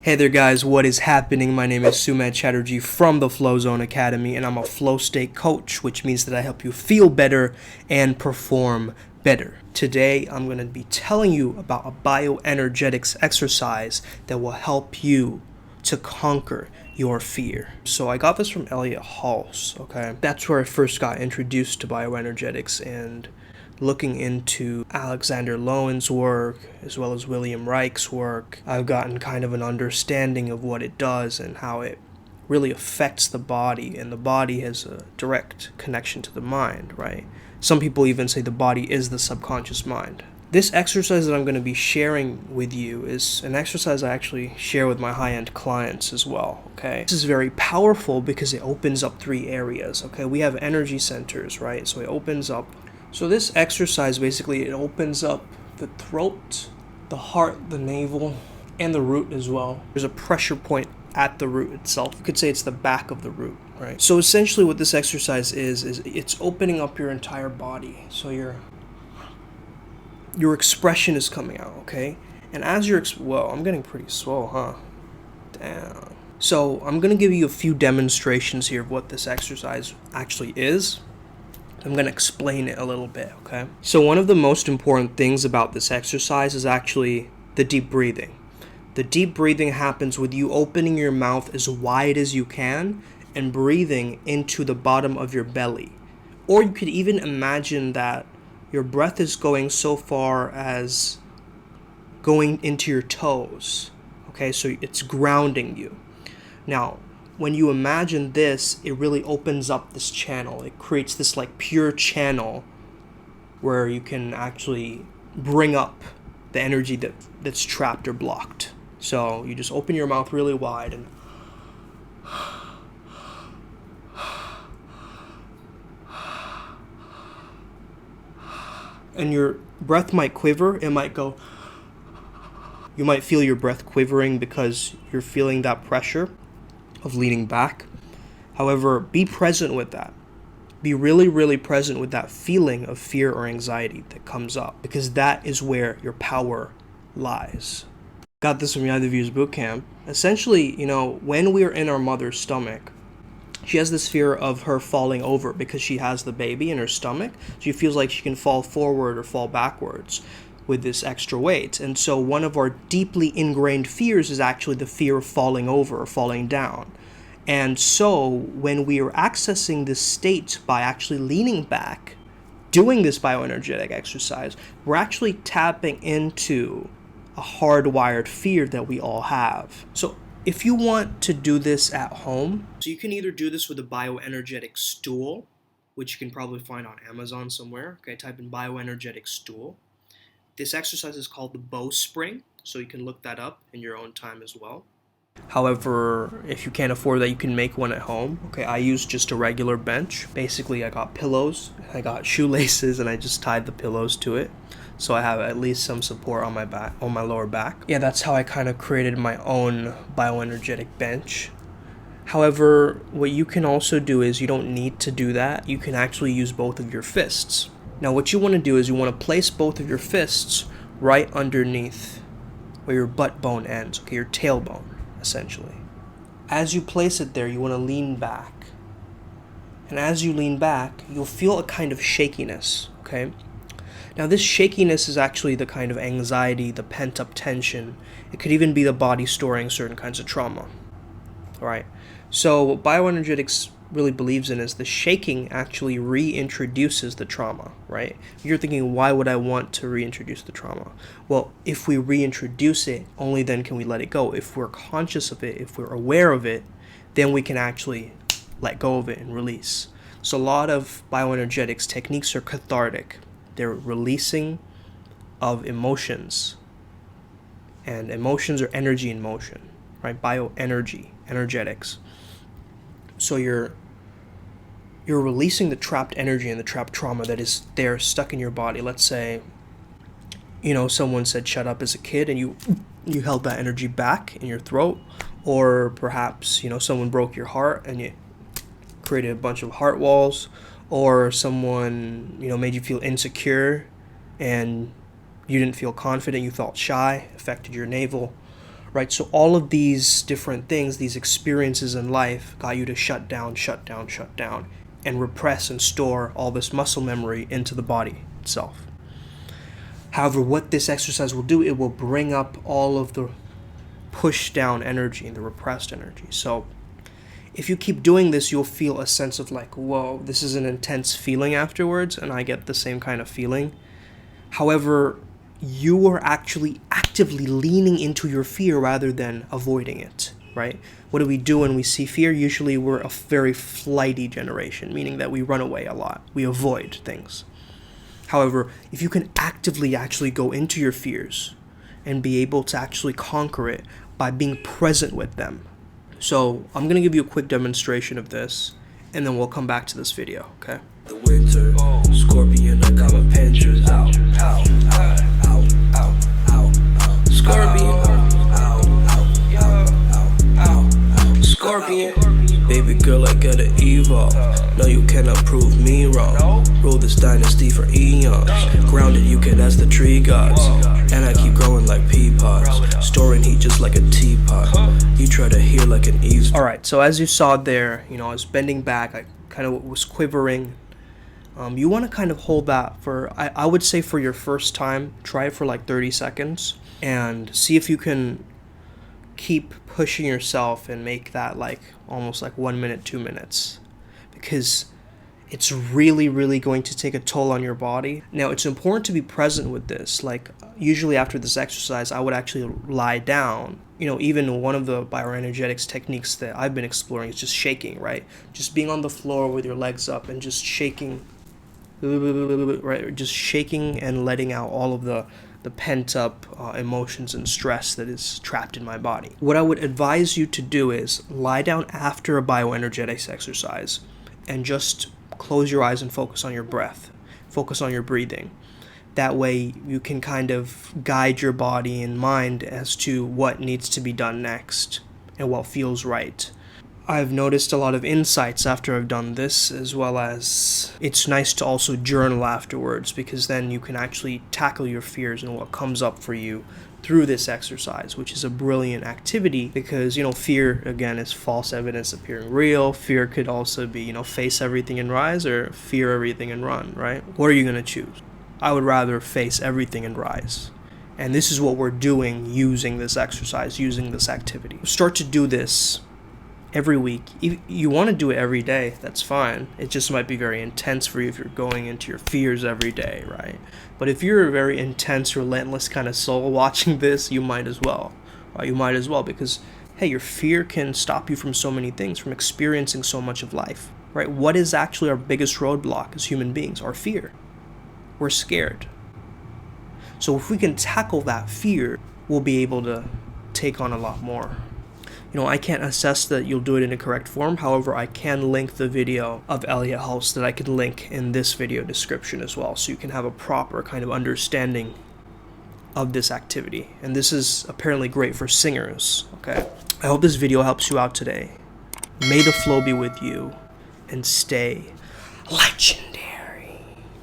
Hey there guys, what is happening? My name is Sumedh Chatterjee from the Flow Zone Academy, and I'm a flow state coach, which means that I help you feel better and perform better. Today, I'm going to be telling you about a bioenergetics exercise that will help you to conquer your fear. So I got this from Elliot Halls, okay? That's where I first got introduced to bioenergetics, and looking into Alexander Lowen's work as well as William Reich's work, I've gotten kind of an understanding of what it does and how it really affects the body, and the body has a direct connection to the mind, right? Some people even say the body is the subconscious mind. This exercise that I'm going to be sharing with you is an exercise I actually share with my high-end clients as well, okay? This is very powerful because it opens up 3 areas, okay? We have energy centers, right? So it opens up. So this exercise, basically, it opens up the throat, the heart, the navel, and the root as well. There's a pressure point at the root itself. You could say it's the back of the root, right? So essentially what this exercise is it's opening up your entire body. So your expression is coming out, okay? And as you're, whoa, I'm getting pretty swole, huh? Damn. So I'm going to give you a few demonstrations here of what this exercise actually is. I'm going to explain it a little bit, okay? So one of the most important things about this exercise is actually the deep breathing. The deep breathing happens with you opening your mouth as wide as you can and breathing into the bottom of your belly. Or you could even imagine that your breath is going so far as going into your toes, okay? So it's grounding you. Now, when you imagine this, it really opens up this channel. It creates this like pure channel where you can actually bring up the energy that's trapped or blocked. So you just open your mouth really wide and your breath might quiver. It might go. You might feel your breath quivering because you're feeling that pressure of leaning back. However, be present with that. Be really, really present with that feeling of fear or anxiety that comes up, because that is where your power lies. Got this from Yada Views Bootcamp. Essentially, when we are in our mother's stomach, she has this fear of her falling over because she has the baby in her stomach. She feels like she can fall forward or fall backwards with this extra weight. And so one of our deeply ingrained fears is actually the fear of falling over or falling down. And so when we are accessing this state by actually leaning back, doing this bioenergetic exercise, we're actually tapping into a hardwired fear that we all have. So if you want to do this at home, so you can either do this with a bioenergetic stool, which you can probably find on Amazon somewhere. Okay, type in bioenergetic stool. This exercise is called the bowspring, so you can look that up in your own time as well. However, if you can't afford that, you can make one at home. Okay, I use just a regular bench. Basically, I got pillows, I got shoelaces, and I just tied the pillows to it. So I have at least some support on my back, on my lower back. Yeah, that's how I kind of created my own bioenergetic bench. However, what you can also do is you don't need to do that. You can actually use both of your fists. Now what you want to do is you want to place both of your fists right underneath where your butt bone ends, okay, your tailbone, essentially. As you place it there, you want to lean back. And as you lean back, you'll feel a kind of shakiness, okay? Now this shakiness is actually the kind of anxiety, the pent-up tension. It could even be the body storing certain kinds of trauma, all right? So what bioenergetics really believes in is the shaking actually reintroduces the trauma, right? You're thinking, why would I want to reintroduce the trauma? Well, if we reintroduce it, only then can we let it go. If we're conscious of it, if we're aware of it, then we can actually let go of it and release. So a lot of bioenergetics techniques are cathartic. They're releasing of emotions, and emotions are energy in motion, right? Bioenergy, energetics. So you're releasing the trapped energy and the trapped trauma that is there stuck in your body. Let's say, someone said shut up as a kid and you held that energy back in your throat, or perhaps, someone broke your heart and you created a bunch of heart walls, or someone, made you feel insecure and you didn't feel confident, you felt shy, affected your navel, right? So all of these different things, these experiences in life, got you to shut down, and repress and store all this muscle memory into the body itself. However, what this exercise will do, it will bring up all of the push down energy and the repressed energy. So if you keep doing this, you'll feel a sense of like, whoa, this is an intense feeling afterwards, and I get the same kind of feeling. However, you are actually actively leaning into your fear rather than avoiding it, right? What do we do when we see fear? Usually we're a very flighty generation, meaning that we run away a lot. We avoid things. However, if you can actively actually go into your fears and be able to actually conquer it by being present with them. So I'm going to give you a quick demonstration of this, and then we'll come back to this video, okay? The winter, scorpion, I got my pinchers out, out, out, out, out, out, scorpion, out, out, out, out, scorpion. Baby girl, I gotta evolve. No, you cannot prove me wrong. Rule this dynasty for eons. Grounded, you can ask the tree gods. And I keep growing like pea pods, storing heat just like a teapot. You try to hear like an eaves. Alright, so as you saw there, I was bending back, I kind of was quivering. You want to kind of hold that for, I would say for your first time, try it for like 30 seconds and see if you can keep pushing yourself and make that like almost like 1 minute, 2 minutes, because it's really, really going to take a toll on your body. Now, it's important to be present with this. Like usually after this exercise, I would actually lie down. Even one of the bioenergetics techniques that I've been exploring is just shaking, right? Just being on the floor with your legs up and just shaking, right? Just shaking and letting out all of the pent up emotions and stress that is trapped in my body. What I would advise you to do is lie down after a bioenergetics exercise and just close your eyes and focus on your breath, focus on your breathing. That way you can kind of guide your body and mind as to what needs to be done next and what feels right. I've noticed a lot of insights after I've done this, as well as it's nice to also journal afterwards, because then you can actually tackle your fears and what comes up for you through this exercise, which is a brilliant activity because, fear, again, is false evidence appearing real. Fear could also be, face everything and rise, or fear everything and run, right? What are you going to choose? I would rather face everything and rise. And this is what we're doing using this exercise, using this activity. Start to do this every week. If you want to do it every day, that's fine. It just might be very intense for you if you're going into your fears every day, right? But if you're a very intense, relentless kind of soul watching this, you might as well. You might as well, because, hey, your fear can stop you from so many things, from experiencing so much of life, right? What is actually our biggest roadblock as human beings? Our fear. We're scared. So if we can tackle that fear, we'll be able to take on a lot more. I can't assess that you'll do it in a correct form. However, I can link the video of Elliot Hulse that I can link in this video description as well, so you can have a proper kind of understanding of this activity. And this is apparently great for singers, okay? I hope this video helps you out today. May the flow be with you, and stay legendary.